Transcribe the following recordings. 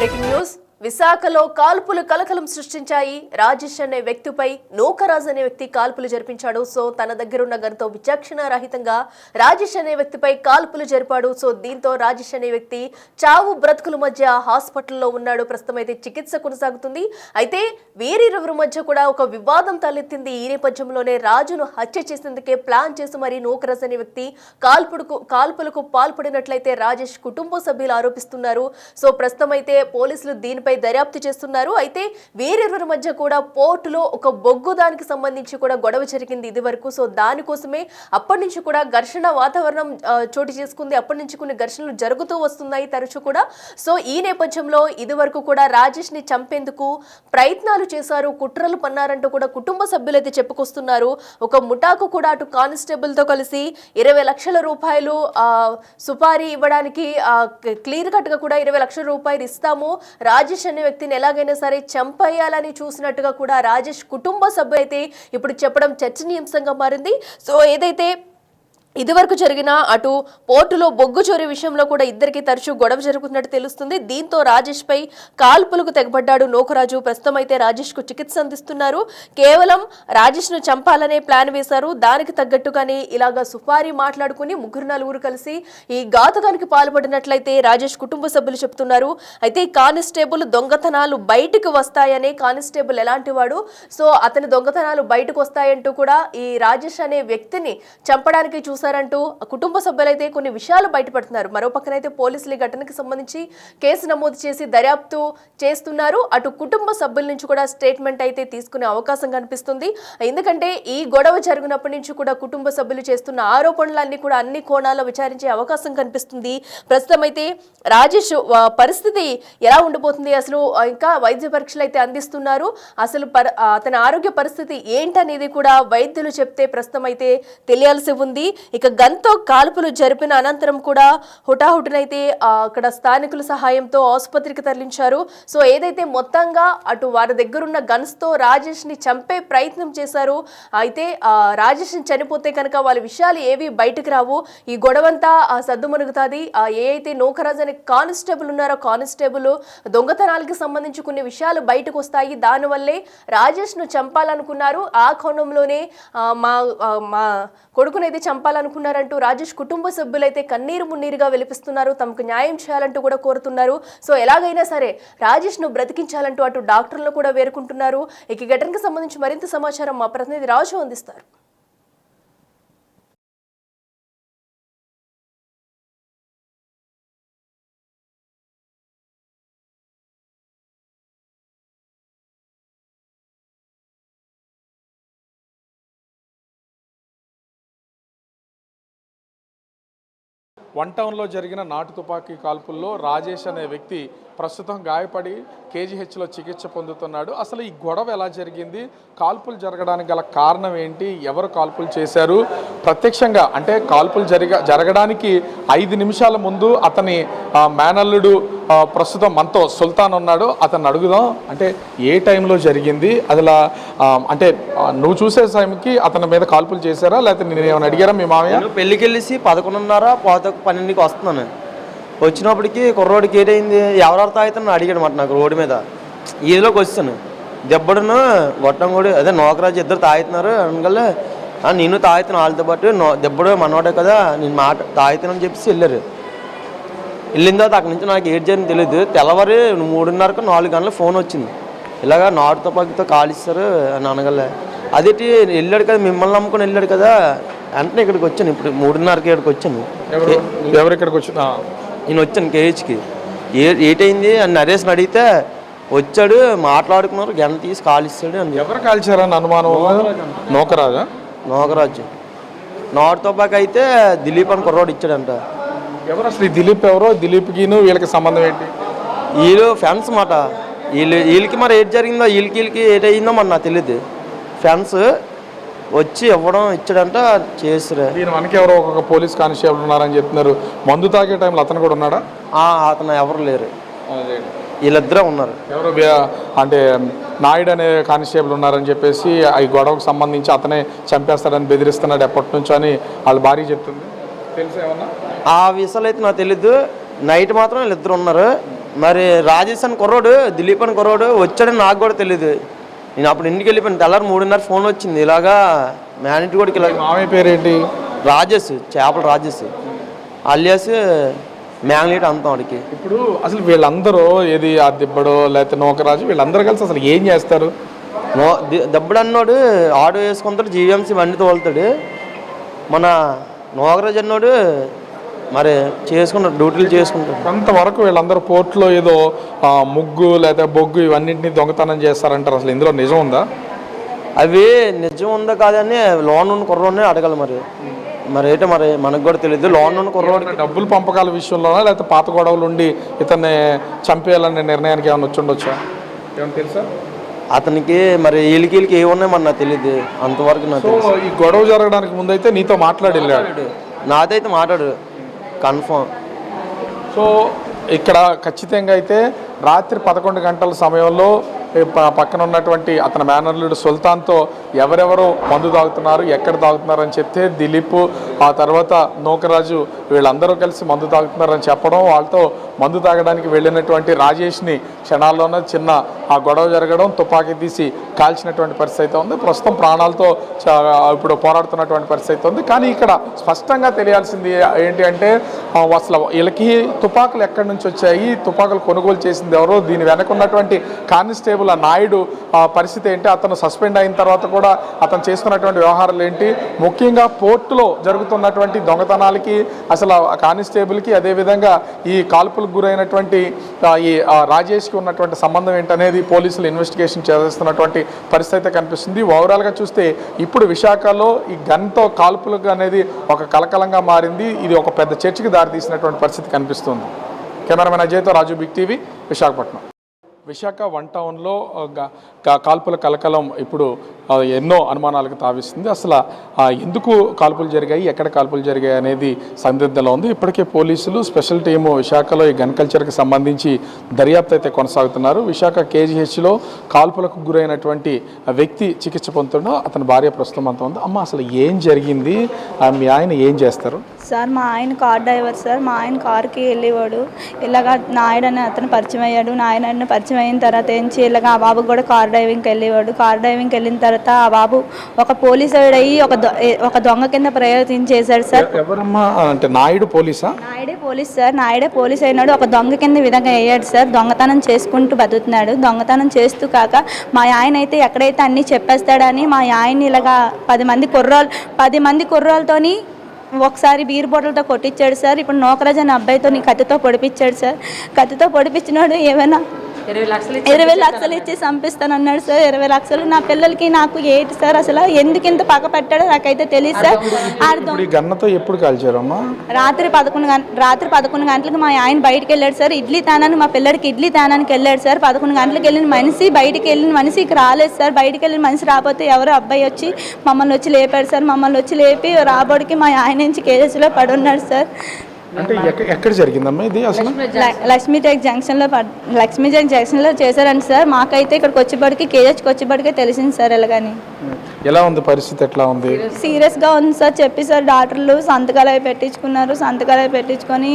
Breaking news విశాఖలో కాల్పులు కలకలం సృష్టించాయి. రాజేష్ అనే వ్యక్తిపై నూకరాజ్ అనే వ్యక్తి కాల్పులు జరిపించాడు. సో తన దగ్గర ఉన్న గన్తో విచక్షణ రహితంగా రాజేష్ అనే వ్యక్తిపై కాల్పులు జరిపాడు. సో దీంతో రాజేష్ అనే వ్యక్తి చావు బ్రతుకుల మధ్య హాస్పిటల్లో ఉన్నాడు. ప్రస్తుతం అయితే చికిత్స కొనసాగుతుంది. అయితే వీరిరువురి మధ్య కూడా ఒక వివాదం తలెత్తింది. ఈ నేపథ్యంలోనే రాజును హత్య చేసేందుకే ప్లాన్ చేసి మరి నూకరాజ్ అనే వ్యక్తి కాల్పులకు పాల్పడినట్లయితే రాజేష్ కుటుంబ సభ్యులు ఆరోపిస్తున్నారు. సో ప్రస్తుతం అయితే పోలీసులు దీనిపై దర్యాప్తు చేస్తున్నారు. అయితే వీరిరువురి మధ్య కూడా పోర్టులో ఒక బొగ్గు దానికి సంబంధించి కూడా గొడవ జరిగింది ఇది వరకు. సో దానికోసమే అప్పటి నుంచి కూడా ఘర్షణ వాతావరణం చోటు చేసుకుంది. అప్పటి నుంచి కొన్ని ఘర్షణలు జరుగుతూ వస్తున్నాయి తరచూ కూడా. సో ఈ నేపథ్యంలో ఇది వరకు కూడా రాజేష్ ని చంపేందుకు ప్రయత్నాలు చేశారు, కుట్రలు పన్నారంటూ కూడా కుటుంబ సభ్యులైతే చెప్పుకొస్తున్నారు. ఒక ముఠాకు కూడా అటు కానిస్టేబుల్ తో కలిసి 20 లక్షల రూపాయలు సుపారీ ఇవ్వడానికి క్లియర్ కట్ గా కూడా 20 లక్షల రూపాయలు ఇస్తాము, రాజేష్ అనే వ్యక్తిని ఎలాగైనా సరే చంపేయాలని చూసినట్టుగా కూడా రాజేష్ కుటుంబ సభ్యులైతే ఇప్పుడు చెప్పడం చర్చనీయాంశంగా మారింది. సో ఏదైతే ఇదివరకు జరిగిన అటు పోర్టులో బొగ్గు చోరీ విషయంలో కూడా ఇద్దరికి తరచూ గొడవ జరుగుతున్నట్టు తెలుస్తుంది. దీంతో రాజేష్ పై కాల్పులకు తెగబడ్డాడు నూకరాజు. ప్రస్తుతం అయితే రాజేష్ కు చికిత్స అందిస్తున్నారు. కేవలం రాజేష్ ను చంపాలనే ప్లాన్ వేశారు. దానికి తగ్గట్టుగానే ఇలాగా సుపారీ మాట్లాడుకుని 3-4 కలిసి ఈ ఘాతుకానికి పాల్పడినట్లయితే రాజేష్ కుటుంబ సభ్యులు చెప్తున్నారు. అయితే కానిస్టేబుల్ దొంగతనాలు బయటకు వస్తాయనే, కానిస్టేబుల్ ఎలాంటి వాడు, సో అతని దొంగతనాలు బయటకు వస్తాయంటూ కూడా ఈ రాజేష్ అనే వ్యక్తిని చంపడానికి చూసారంటూ కుటుంబ సభ్యులైతే కొన్ని విషయాలు బయటపడుతున్నారు. మరో పక్కనైతే పోలీసులు ఈ ఘటనకు సంబంధించి కేసు నమోదు చేసి దర్యాప్తు చేస్తున్నారు. అటు కుటుంబ సభ్యుల నుంచి కూడా స్టేట్మెంట్ అయితే తీసుకునే అవకాశం కనిపిస్తుంది. ఎందుకంటే ఈ గొడవ జరిగినప్పటి నుంచి కూడా కుటుంబ సభ్యులు చేస్తున్న ఆరోపణలన్నీ కూడా అన్ని కోణాల్లో విచారించే అవకాశం కనిపిస్తుంది. ప్రస్తుతం అయితే రాజేష్ పరిస్థితి ఎలా ఉండబోతుంది, అసలు ఇంకా వైద్య పరీక్షలు అయితే అందిస్తున్నారు, అసలు అతని ఆరోగ్య పరిస్థితి ఏంటనేది కూడా వైద్యులు చెప్తే ప్రస్తుతం అయితే తెలియాల్సి ఉంది. ఇక గన్తో కాల్పులు జరిపిన అనంతరం కూడా హుటాహుటినైతే అక్కడ స్థానికుల సహాయంతో ఆసుపత్రికి తరలించారు. సో ఏదైతే మొత్తంగా అటు వారి దగ్గరున్న గన్స్ తో రాజేష్ ని చంపే ప్రయత్నం చేశారు. అయితే రాజేష్ ని చనిపోతే కనుక వాళ్ళ విషయాలు ఏవి బయటకు రావు, ఈ గొడవంతా సద్దుమణుగుతుంది. ఏ అయితే నూకరాజ్ అనే కానిస్టేబుల్ ఉన్నారో కానిస్టేబుల్ దొంగతనాలకి సంబంధించి కొన్ని విషయాలు బయటకు వస్తాయి. దానివల్లే రాజేష్ ను చంపాలనుకున్నారు. ఆ కోణంలోనే మా కొడుకునైతే చంపాలనుకున్నారంటూ రాజేష్ కుటుంబ సభ్యులైతే కన్నీరు మున్నీరుగా వెలిపిస్తున్నారు. తమకు న్యాయం చేయాలంటూ కూడా కోరుతున్నారు. సో ఎలాగైనా సరే రాజేష్ ను బ్రతికించాలంటూ అటు డాక్టర్లు కూడా వేరుకుంటున్నారు. ఈ ఘటనకు సంబంధించి మరింత సమాచారం మా ప్రతినిధి రాజు అందిస్తారు. వన్ టౌన్లో జరిగిన నాటు తుపాకీ కాల్పుల్లో రాజేష్ అనే వ్యక్తి ప్రస్తుతం గాయపడి కేజీహెచ్లో చికిత్స పొందుతున్నాడు. అసలు ఈ గొడవ ఎలా జరిగింది, కాల్పులు జరగడానికి గల కారణం ఏంటి, ఎవరు కాల్పులు చేశారు, ప్రత్యక్షంగా అంటే కాల్పులు జరగడానికి 5 నిమిషాల ముందు అతని మేనల్లుడు ప్రస్తుతం మనతో సుల్తాన్ ఉన్నాడు, అతన్ని అడుగుదాం. అంటే ఏ టైంలో జరిగింది, అదిలా అంటే నువ్వు చూసే టైంకి అతని మీద కాల్పులు చేశారా, లేకపోతే నేను ఏమైనా అడిగారా మీ మామయ్య? పెళ్ళికి వెళ్ళేసి 11:30 12కి వస్తున్నాను. వచ్చినప్పటికి కుర్రోడికి ఏదైంది, ఎవరెవరు తాగుతాను అడిగాడు మాట నాకు రోడ్డు మీద. ఈలోకి వచ్చాను, దెబ్బడును గొట్టం కూడా అదే నోకరాజు ఇద్దరు తాగుతున్నారు అనగల, నేను తాగుతాను వాళ్ళతో పాటు, దెబ్బడు మనవాడే కదా నేను తాగుతానని చెప్పేసి వెళ్ళారు. వెళ్ళిన తర్వాత అక్కడి నుంచి నాకు ఏడ్ చేయని తెలియదు. తెల్లవారి 3:30 4 గంటల ఫోన్ వచ్చింది, ఇలాగా నాటు తుపాకీతో కాలిస్తారు అని అనగల. అదేంటి వెళ్ళాడు కదా, మిమ్మల్ని నమ్ముకొని వెళ్ళాడు కదా అంటే ఇక్కడికి వచ్చాను. ఇప్పుడు 3:30కి ఇక్కడికి వచ్చాను. ఎవరు ఇక్కడికి వచ్చినా నేను వచ్చాను కేహెచ్కి. ఏటైంది అని నరేష్ని అడిగితే వచ్చాడు, మాట్లాడుకున్నారు, గంట తీసి కాలిస్తాడు అని. ఎవరు కాల్చారని అనుమానం? నూకరాజు నాటు తుపాకీ అయితే దిలీప్ అని కుర్రోడు ఇచ్చాడంట. ఎవరు అసలు ఈ దిలీప్ ఎవరో, దిలీప్కి వీళ్ళకి సంబంధం ఏంటి? వీళ్ళు ఫ్యాన్స్ మాట. వీళ్ళకి మరి ఏది జరిగిందో, వీళ్ళకి ఏటయిందో మరి నాకు తెలియదు. ఫ్యాన్స్ వచ్చి ఇవ్వడం ఇచ్చాడంట చేస్తారు. దీని మనకి ఎవరో ఒక పోలీస్ కానిస్టేబుల్ ఉన్నారని చెప్తున్నారు. మందు తాగే టైంలో అతను కూడా ఉన్నాడా? అతను ఎవరు లేరు, వీళ్ళిద్దరే ఉన్నారు. ఎవరు అంటే నాయుడు అనే కానిస్టేబుల్ ఉన్నారని చెప్పేసి ఈ గొడవకు సంబంధించి అతనే చంపేస్తాడని బెదిరిస్తున్నాడు ఎప్పటి నుంచో అని వాళ్ళ భార్య చెప్తుంది. తెలుసా ఏమన్నా? ఆ విషయాలు అయితే నాకు తెలీదు. నైట్ మాత్రం వీళ్ళిద్దరు ఉన్నారు. మరి రాజేష్ అని కుర్రోడు, దిలీప్ అని కుర్రోడు వచ్చాడని నాకు కూడా తెలియదు. నేను అప్పుడు ఇంటికి వెళ్ళిపోయాను. తెల్లారి 3:30 ఫోన్ వచ్చింది, ఇలాగా మేనేజ్ కూడా ఇలా. మామయ్య పేరేంటి? రాజేష్, చేపల రాజేష్ అలియాస్ మ్యాంగ్లీట్ అంతాం వాడికి. ఇప్పుడు అసలు వీళ్ళందరూ ఏది ఆ దిబ్బడో లేకపోతే నూకరాజు వీళ్ళందరూ కలిసి అసలు ఏం చేస్తారు? దెబ్బడు అన్నోడు ఆటో వేసుకుంటాడు, జీఎంసీ బండి తోలుతాడు. మన నోకరాజు అన్నోడు మరి చేసుకుంటాడు, డ్యూటీలు చేసుకుంటాడు. కొంతవరకు వీళ్ళందరూ పోర్టులో ఏదో ముగ్గు లేదా బొగ్గు ఇవన్నింటినీ దొంగతనం చేస్తారంటారు. అసలు ఇందులో నిజం ఉందా? అవి నిజం ఉందా కాదని లోన్ ఉన్న కుర్రోడిని అడగాలి. మరి ఏంటో మరి మనకు కూడా తెలియదు. లోన్ ఉన్న కుర్రోడికి డబ్బులు పంపకాల విషయంలోనా లేకపోతే పాత గొడవలు ఉండి ఇతన్ని చంపేయాలనే నిర్ణయానికి ఏమైనా వచ్చుండొచ్చా? ఏమన్నా తెలుసా? అతనికి మరి వీళ్ళకి ఏమున్నాయి మరి నాకు తెలియదు. అంతవరకు నాకు ఈ గొడవ జరగడానికి ముందైతే నీతో మాట్లాడి నాతో అయితే మాట్లాడు కన్ఫర్మ్. సో ఇక్కడ ఖచ్చితంగా అయితే రాత్రి 11 గంటల సమయంలో పక్కన ఉన్నటువంటి అతని మేనర్లుడు సుల్తాన్తో ఎవరెవరు మందు తాగుతున్నారు, ఎక్కడ తాగుతున్నారు అని చెప్తే దిలీప్, ఆ తర్వాత నూకరాజు వీళ్ళందరూ కలిసి మందు తాగుతున్నారని చెప్పడం, వాళ్ళతో మందు తాగడానికి వెళ్ళినటువంటి రాజేష్ని క్షణాల్లోనే చిన్న ఆ గొడవ జరగడం, తుపాకీ తీసి కాల్చినటువంటి పరిస్థితి అయితే ఉంది. ప్రస్తుతం ప్రాణాలతో ఇప్పుడు పోరాడుతున్నటువంటి పరిస్థితి అయితే ఉంది. కానీ ఇక్కడ స్పష్టంగా తెలియాల్సింది ఏంటి అంటే అసలు వీళ్ళకి తుపాకులు ఎక్కడి నుంచి వచ్చాయి, తుపాకులు కొనుగోలు చేసింది ఎవరు, దీని వెనక ఉన్నటువంటి కానిస్టేబుల్ ఆ నాయుడు పరిస్థితి ఏంటి, అతను సస్పెండ్ అయిన తర్వాత కూడా అతను చేస్తున్నటువంటి వ్యవహారాలు ఏంటి, ముఖ్యంగా పోర్టులో జరుగుతున్నటువంటి దొంగతనాలకి అసలు కానిస్టేబుల్కి అదేవిధంగా ఈ కాల్పులకు గురైనటువంటి ఈ రాజేష్కి ఉన్నటువంటి సంబంధం ఏంటనేది పోలీసులు ఇన్వెస్టిగేషన్ చేస్తున్నటువంటి పరిస్థితి కనిపిస్తుంది. ఓవరాల్గా చూస్తే ఇప్పుడు విశాఖలో ఈ గన్తో కాల్పులకు అనేది ఒక కలకలంగా మారింది. ఇది ఒక పెద్ద చర్చకి దారితీసినటువంటి పరిస్థితి కనిపిస్తుంది. కెమెరామెన్ అజయ్తో రాజు, బిగ్ టీవీ, విశాఖపట్నం. విశాఖ 1 టౌన్లో కాల్పుల కలకలం ఇప్పుడు ఎన్నో అనుమానాలకు తావిస్తుంది. అసలు ఎందుకు కాల్పులు జరిగాయి, ఎక్కడ కాల్పులు జరిగాయి అనేది సందిగ్ధంలో ఉంది. ఇప్పటికే పోలీసులు స్పెషల్ టీము విశాఖలో ఈ గన్ కల్చర్కి సంబంధించి దర్యాప్తు అయితే కొనసాగుతున్నారు. విశాఖ కేజీహెచ్లో కాల్పులకు గురైనటువంటి వ్యక్తి చికిత్స పొందుతున్నా అతని భార్య ప్రస్తుతం అంత ఉంది. అమ్మ అసలు ఏం జరిగింది, మీ ఆయన ఏం చేస్తారు? సార్ మా ఆయన కార్ డ్రైవర్ సార్. మా ఆయన కార్కి వెళ్ళేవాడు. ఇలాగా నాయుడు అని అతను పరిచయం అయ్యాడు. నాయుడు పరిచయం అయిన తర్వాత ఏంచి ఇలాగ ఆ బాబు కూడా కార్ డ్రైవింగ్కి వెళ్ళేవాడు. కార్ డ్రైవింగ్కి వెళ్ళిన తర్వాత ఆ బాబు ఒక పోలీసు అయ్యి ఒక దొంగ కింద ప్రయత్నించేశాడు సార్. ఎవరమ్మా అంటే నాయుడు పోలీసా? నాయుడే పోలీస్ సార్. నాయుడే పోలీస్ అయినాడు. ఒక దొంగ కింద విధంగా అయ్యాడు సార్. దొంగతనం చేసుకుంటూ బతుకుతున్నాడు. దొంగతనం చేస్తూ కాక మా ఆయన అయితే ఎక్కడైతే అన్నీ చెప్పేస్తాడని మా ఆయన్ని ఇలాగా 10 మంది కుర్రాలతోని ఒకసారి బీర్ బాటిల్తో కొట్టించాడు సార్. ఇప్పుడు నోకరాజు అనే అబ్బాయితో కత్తితో పొడిపించాడు సార్. కత్తితో పొడిపించినాడు. ఏమైనా 20 లక్షలు ఇచ్చి చంపిస్తానన్నాడు సార్. 20 లక్షలు నా పిల్లలకి నాకు ఏంటి సార్ అసలు ఎందుకు ఇంత పగ పట్టాడో నాకైతే తెలియదు సార్. గన్నతో ఎప్పుడు కాల్చారమ్మా? రాత్రి 11 గంటలకు మా ఆయన బయటకు వెళ్ళాడు సార్. ఇడ్లీ తానానికి మా పిల్లడికి ఇడ్లీ తానానికి వెళ్ళాడు సార్. 11 గంటలకు వెళ్ళిన మనిషి బయటికి వెళ్ళిన మనిషికి రాలేదు సార్. బయటికి వెళ్ళిన మనిషి రాకపోతే ఎవరో అబ్బాయి వచ్చి మమ్మల్ని వచ్చి లేపాడు సార్. మమ్మల్ని వచ్చి లేపి రాబోడికి మా ఆయన నుంచి కేసులో పడున్నాడు సార్. అంటే ఎక్కడ జరిగిందమ్మా ఇది అసలు? లక్ష్మీజాక్ జంక్షన్లో చేశారండి సార్. మాకైతే ఇక్కడికి వచ్చేప్పటికి కేజెచ్కి వచ్చేప్పటికే తెలిసింది సార్. ఎలాగని ఎలా ఉంది పరిస్థితి, ఎట్లా ఉంది? సీరియస్గా ఉంది సార్. చెప్పి సార్ డాక్టర్లు సంతకాలు అవి పెట్టించుకున్నారు. సంతకాలు అవి పెట్టించుకొని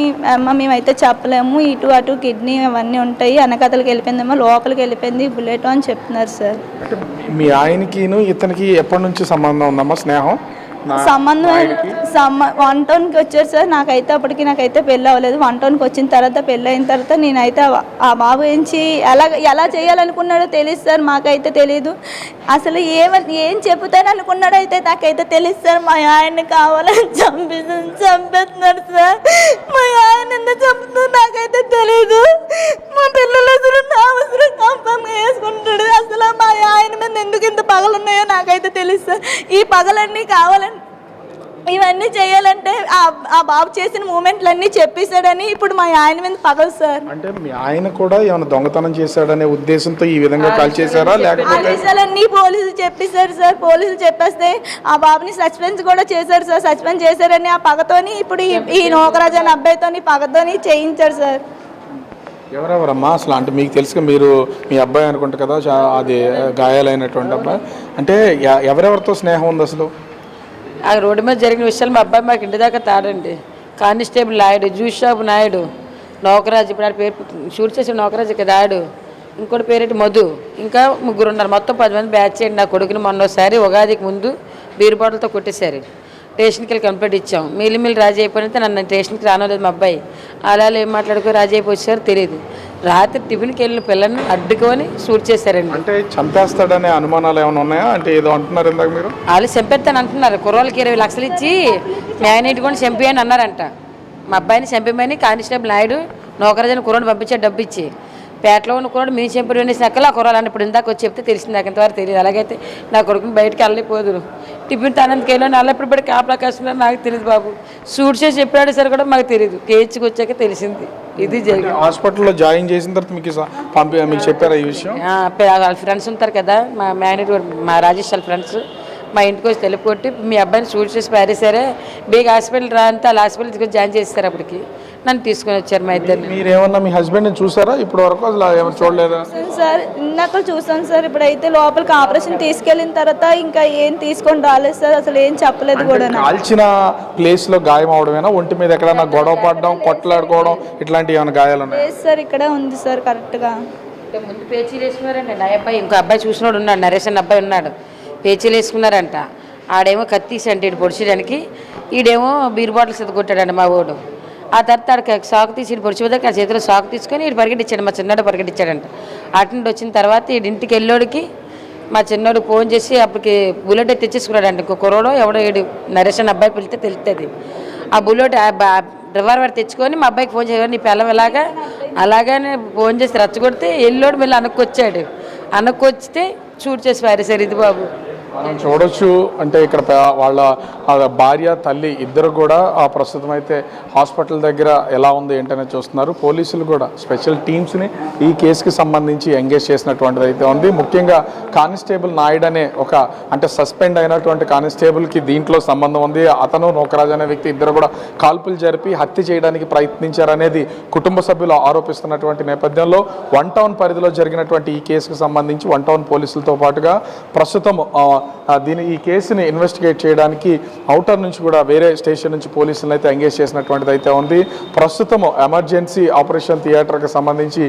మేమైతే చెప్పలేము, ఇటు అటు కిడ్నీ అవన్నీ ఉంటాయి, వెనకతలకి వెళ్ళిపోయిందేమో, లోపలికి వెళ్ళిపోయింది బుల్లెట్ అని చెప్తున్నారు సార్. అంటే మీ ఆయనకి ఇతనికి ఎప్పటి నుంచి సంబంధం ఉందమ్మా, స్నేహం? సంబంధం 1 టౌన్కి వచ్చారు సార్. నాకైతే పెళ్ళి అవ్వలేదు. 1 టౌన్కి వచ్చిన తర్వాత పెళ్ళి అయిన తర్వాత నేనైతే ఆ బాబు ఏంచి ఎలా చేయాలనుకున్నాడో తెలియదు సార్. మాకైతే తెలియదు అసలు ఏం చెబుతాను అనుకున్నాడో అయితే నాకైతే తెలియదు సార్. మా ఆయన్ని కావాలని చంపేస్తున్నాడు సార్. మా ఆయన ఎందుకు చంపుతున్నాడు నాకైతే తెలీదు. మా పిల్లలు అసలు నా అవసరం కంపంగా వేసుకుంటాడు. అసలు మా ఆయన మీద ఎందుకు ఇంత పగలు ఉన్నాయో నాకైతే తెలియదు సార్. ఈ పగలన్నీ కావాలని ఇవన్నీ చేయాలంటే ఆ బాబు చేసిన మూమెంట్లన్నీ చెప్పేశాడని ఇప్పుడు మా ఆయన మీద పగలు సార్. అంటే మీ ఆయన కూడా ఏమైనా దొంగతనం చేశాడనే ఉద్దేశంతో ఈ విధంగా కాల్ చేశారా లేకపోతే? ఆదేశాలన్నీ పోలీసులు చెప్పేశారు సార్. పోలీసులు చెప్పేస్తే ఆ బాబుని సస్పెండ్ కూడా చేశారు సార్. సస్పెండ్ చేశారని ఆ పగతోని ఇప్పుడు ఈ నోకరాజు అనే అబ్బాయితోని పగతోని చేయించారు సార్. ఎవరెవరమ్మా అసలు? అంటే మీకు తెలుసుగా, మీరు మీ అబ్బాయి అనుకుంటా కదా అది గాయాలైనటువంటి అబ్బాయి. అంటే ఎవరెవరితో స్నేహం ఉంది అసలు? ఆ రోడ్డు మీద జరిగిన విషయాలు మా అబ్బాయి మాకు ఇంటి దాకా తాడండి. Constable Naidu, juice shop Naidu, Naukaraju, ఇప్పుడు ఆడ పేరు షూట్ చేసిన నౌకరాజు కదా ఆడు, ఇంకోటి పేరేంటి మధు, ఇంకా 3 ఉన్నారు. మొత్తం 10 మంది బ్యాచ్ చేయండి. నా కొడుకుని మొన్నోసారి ఉగాదికి ముందు బీరు బాటిల్తో కొట్టేశారు. స్టేషన్కి వెళ్ళి కంప్లైంట్ ఇచ్చాం. మిల్లి రాజీ అయిపోయినంత నన్ను స్టేషన్కి రానలేదు మా అబ్బాయి. అలా ఏం మాట్లాడుకో రాజీ అయిపోయారు తెలియదు. రాత్రి టిఫిన్కి వెళ్ళిన పిల్లల్ని అడ్డుకొని షూట్ చేశారండి. అంటే చంపేస్తాడనే అనుమానాలు ఏమైనా ఉన్నాయా? అంటే ఏదో అంటున్నారు ఇందాక మీరు. వాళ్ళు చంపేస్తాను అంటున్నారు. కుర్రోళ్ళకి 20 లక్షలు ఇచ్చి మ్యాగ్నెట్ కూడా చంపేయని అన్నారంట. మా అబ్బాయిని చంపేమని కానిస్టేబుల్ నాయుడు నౌకరాజుని కుర్రోని పంపించాడు డబ్బు ఇచ్చి. పేటలో ఉన్న కుర్రాడు మేము చంపి వేసేసాక ఆ కుర్రాలు అని ఇప్పుడు ఇందాక వచ్చి చెప్తే తెలిసింది. నాకు ఇంతవరకు తెలియదు. అలాగైతే నా కొడుకుని బయటకు వెళ్ళలేకపోదు. టిఫిన్ తానందుకు వెళ్ళాను. అలా ఇప్పుడు కాపలా కాస్తున్నారు. నాకు తెలియదు బాబు. షూట్ చేసి చెప్పాడు సరే కూడా మాకు తెలియదు. కేహెచ్కి వచ్చాక తెలిసింది ఇది జరిగింది. హాస్పిటల్లో జాయిన్ చేసిన తర్వాత మీకు చెప్పారా ఈ విషయం? వాళ్ళ ఫ్రెండ్స్ ఉంటారు కదా, మా మేనేజర్ మా రాజేష్ వాళ్ళ ఫ్రెండ్స్ మా ఇంటికి వచ్చి తెలుపు కొట్టి మీ అబ్బాయిని షూట్ చేసి పారేసారే, బేగ్ హాస్పిటల్ రా అంటే వాళ్ళ హాస్పిటల్ తీసుకొని జాయిన్ చేస్తారు. అప్పటికి నన్ను తీసుకొని వచ్చారు మా ఇద్దరిని. మీరేమన్నా మీ హస్బెండ్ని చూసారా ఇప్పుడు వరకు? అసలు ఏమైనా చూడలేదా? సార్ ఇందాక చూసాను సార్. ఇప్పుడైతే లోపలికి ఆపరేషన్ తీసుకెళ్ళిన తర్వాత ఇంకా ఏం తీసుకొని రాలేదు సార్. అసలు ఏం చెప్పలేదు కూడా. కాల్చిన ప్లేస్ లో గాయం అవడమేనా? ఒంటి మీద ఎక్కడన్నా గొడవ పడడం, కొట్లాడుకోవడం ఇట్లాంటివి ఏమైనా గాయాలు ఉన్నాయి? సార్ ఇక్కడే ఉంది సార్ కరెక్ట్గా. ముందు పేచీలు వేసుకున్నారండి. నా అబ్బాయి ఇంకో అబ్బాయి చూసినోడు ఉన్నాడు, నరేష్ అన్న అబ్బాయి ఉన్నాడు. పేచీలు వేసుకున్నారంట. ఆడేమో కత్తీసి అంటే ఇటు పొడిచడానికి, ఈడేమో బీర్ బాటిల్స్ ఎత్తుకొట్టాడండి మా ఓడు. ఆ తర్వాత ఆడికి సాకు తీసి ఇటు పొడిచిపోతే ఆ చేతిలో సాకు తీసుకొని ఇటు పరిగెట్టించాడు. మా చిన్నోడు పరిగెట్టించాడంట. అటు నుండి వచ్చిన తర్వాత ఈ ఇంటికి వెళ్ళోడికి మా చిన్నోడు ఫోన్ చేసి అప్పటికి బుల్లెట్ తెచ్చేసుకున్నాడంట. ఇంకో కుర్రోడో ఎవడో ఏడు నరేష్ అన్న అబ్బాయి పిలిస్తే తెలుస్తుంది. ఆ బుల్లెట్ రివాల్వర్ తెచ్చుకొని మా అబ్బాయికి ఫోన్ చేయాలి, నీ పిల్లం అలాగానే ఫోన్ చేసి రచ్చగొడితే ఎల్లోడు మళ్ళీ అనక్కొచ్చాడు. అనక్కొచ్చితే షూట్ చేసి పారేశారు. ఇది బాబు మనం చూడొచ్చు. అంటే ఇక్కడ వాళ్ళ భార్య తల్లి ఇద్దరు కూడా ప్రస్తుతం అయితే హాస్పిటల్ దగ్గర ఎలా ఉంది ఏంటనే చూస్తున్నారు. పోలీసులు కూడా స్పెషల్ టీమ్స్ని ఈ కేసుకి సంబంధించి ఎంగేజ్ చేసినటువంటిది అయితే ఉంది. ముఖ్యంగా కానిస్టేబుల్ నాయుడు అనే అంటే సస్పెండ్ అయినటువంటి కానిస్టేబుల్కి దీంట్లో సంబంధం ఉంది. అతను నౌకరాజు అనే వ్యక్తి ఇద్దరు కూడా కాల్పులు జరిపి హత్య చేయడానికి ప్రయత్నించారనేది కుటుంబ సభ్యులు ఆరోపిస్తున్నటువంటి నేపథ్యంలో 1 టౌన్ పరిధిలో జరిగినటువంటి ఈ కేసుకు సంబంధించి 1 టౌన్ పోలీసులతో పాటుగా ప్రస్తుతం ఈ కేసుని ఇన్వెస్టిగేట్ చేయడానికి ఔటర్ నుంచి కూడా వేరే స్టేషన్ నుంచి పోలీసులను అయితే ఎంగేజ్ చేసినటువంటిది అయితే ఉంది. ప్రస్తుతం ఎమర్జెన్సీ ఆపరేషన్ థియేటర్కి సంబంధించి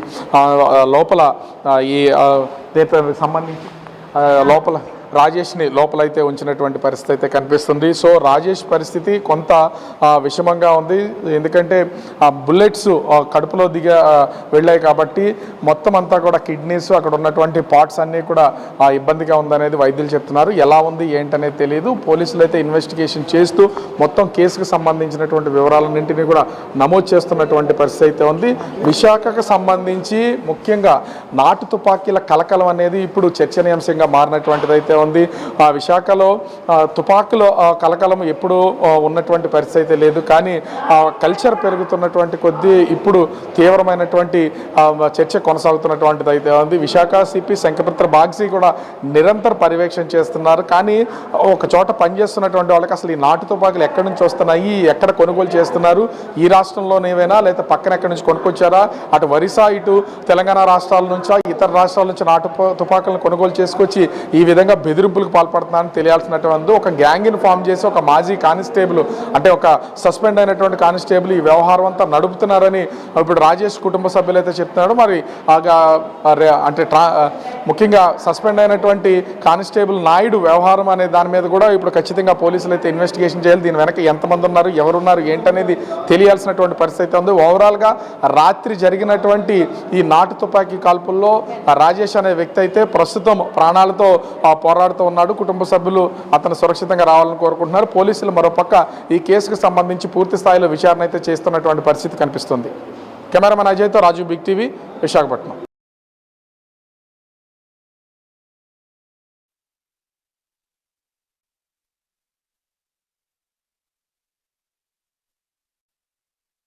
లోపల ఈ సంబంధించి లోపల రాజేష్ని లోపలైతే ఉంచినటువంటి పరిస్థితి అయితే కనిపిస్తుంది. సో రాజేష్ పరిస్థితి కొంత విషమంగా ఉంది. ఎందుకంటే బుల్లెట్స్ కడుపులో వెళ్ళాయి కాబట్టి మొత్తం అంతా కూడా కిడ్నీస్ అక్కడ ఉన్నటువంటి పార్ట్స్ అన్నీ కూడా ఇబ్బందిగా ఉందనేది వైద్యులు చెప్తున్నారు. ఎలా ఉంది ఏంటనేది తెలియదు. పోలీసులు అయితే ఇన్వెస్టిగేషన్ చేస్తూ మొత్తం కేసుకు సంబంధించినటువంటి వివరాలన్నింటినీ కూడా నమోదు చేస్తున్నటువంటి పరిస్థితి అయితే ఉంది. విశాఖకు సంబంధించి ముఖ్యంగా నాటు తుపాకీల కలకలం అనేది ఇప్పుడు చర్చనీయాంశంగా మారినటువంటిది అయితే ఉంది. విశాఖలో తుపాకుల కలకలం ఎప్పుడు ఉన్నటువంటి పరిస్థితి అయితే లేదు. కానీ కల్చర్ పెరుగుతున్నటువంటి కొద్దీ ఇప్పుడు తీవ్రమైనటువంటి చర్చ కొనసాగుతున్నటువంటిది అయితే ఉంది. విశాఖ సిపి శంఖపుత్ర బాగ్సీ కూడా నిరంతర పర్యవేక్షణ చేస్తున్నారు. కానీ ఒక చోట పనిచేస్తున్నటువంటి వాళ్ళకి అసలు ఈ నాటు తుపాకులు ఎక్కడి నుంచి వస్తున్నాయి, ఎక్కడ కొనుగోలు చేస్తున్నారు, ఈ రాష్ట్రంలోనేవైనా లేదా పక్కన ఎక్కడి నుంచి కొనుక్కొచ్చారా, అటు ఒరిస్సా ఇటు తెలంగాణ రాష్ట్రాల నుంచా ఇతర రాష్ట్రాల నుంచి నాటు తుపాకులను కొనుగోలు చేసుకొచ్చి ఈ విధంగా బెదిరింపులకు పాల్పడుతున్నారని తెలియాల్సినటువంటి ఒక గ్యాంగ్ని ఫామ్ చేసి ఒక మాజీ కానిస్టేబుల్ అంటే ఒక సస్పెండ్ అయినటువంటి కానిస్టేబుల్ ఈ వ్యవహారం అంతా నడుపుతున్నారని ఇప్పుడు రాజేష్ కుటుంబ సభ్యులు అయితే చెప్తున్నాడు. మరి అంటే ముఖ్యంగా సస్పెండ్ అయినటువంటి కానిస్టేబుల్ నాయుడు వ్యవహారం అనే దాని మీద కూడా ఇప్పుడు ఖచ్చితంగా పోలీసులు అయితే ఇన్వెస్టిగేషన్ చేయాలి. దీని వెనక ఎంతమంది ఉన్నారు, ఎవరున్నారు ఏంటనేది తెలియాల్సినటువంటి పరిస్థితి ఉంది. ఓవరాల్గా రాత్రి జరిగినటువంటి ఈ నాటు తుపాకీ కాల్పుల్లో రాజేష్ అనే వ్యక్తి అయితే ప్రస్తుతం ప్రాణాలతో పోరాడుతూ ఉన్నాడు. కుటుంబ సభ్యులు అతను సురక్షితంగా రావాలని కోరుకుంటున్నారు. పోలీసులు మరోపక్క ఈ కేసుకు సంబంధించి పూర్తి స్థాయిలో విచారణ అయితే చేస్తున్నటువంటి పరిస్థితి కనిపిస్తుంది. కెమెరామెన్ అజయ్తో రాజు, బిగ్ టీవీ, విశాఖపట్నం.